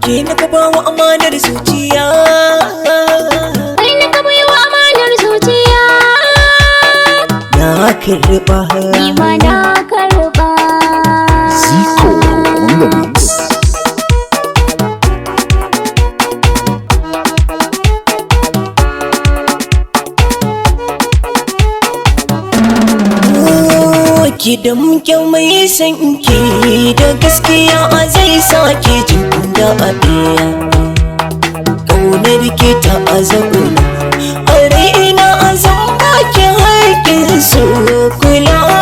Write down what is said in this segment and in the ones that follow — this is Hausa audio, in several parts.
Ke na ka bawa amanar zuciya, kai na ka baiwa amanar zuciya. na karɓa. Ni ma na karɓa. Zico on the mix. Ki da muke mai san ki da gaskiya zai sake jin daɗi. Ƙaunar ki ta azabuna a raina zan baki haƙƙin su kulawa.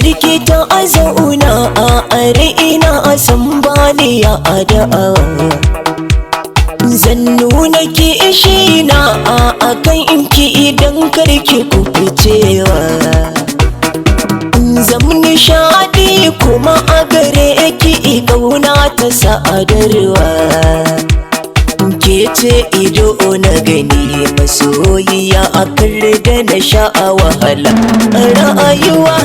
Likita a zauna a raina a san bani ya ada'a. Zan nuna ki ishi na a kan ki idan karki kuɓucewa. Zan nishaɗi kuma a gare ki ƙauna ta sa'adarwa. Ke ce ido na gani masoyiya a kar da na sha a wahala rayuwa.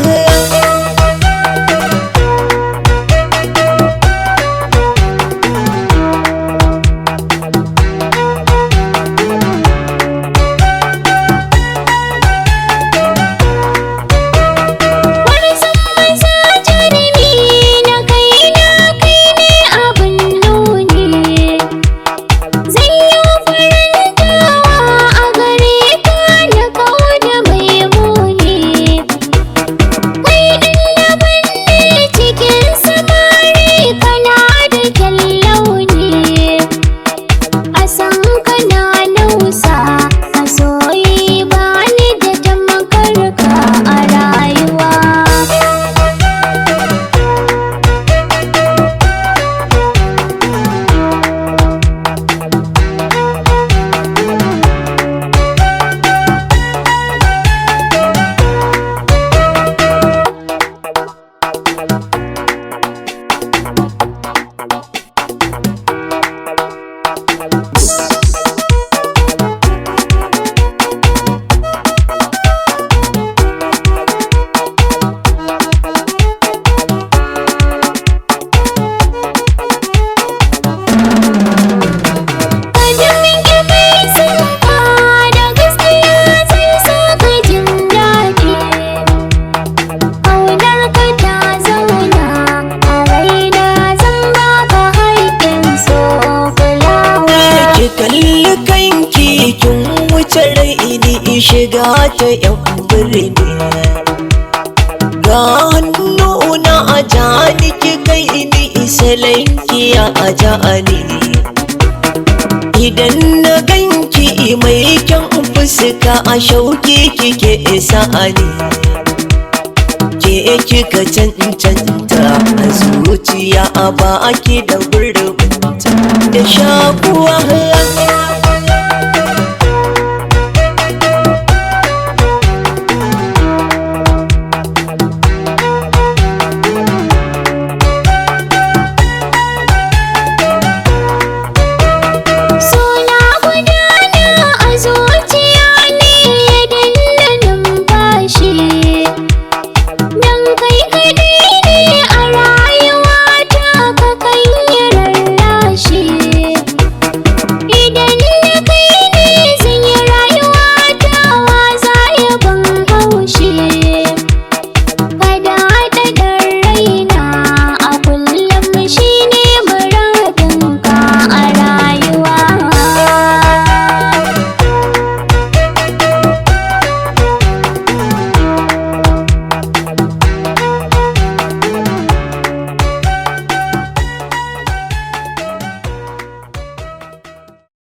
Shiga ta yan birni ga hannuna a jani ki kai ni isalanki a jani. Idan na ganki mai kyan fuska a shauki kike isa ani. Ke kika cancanta a zuciya a baki da gurbinta da shakuwa.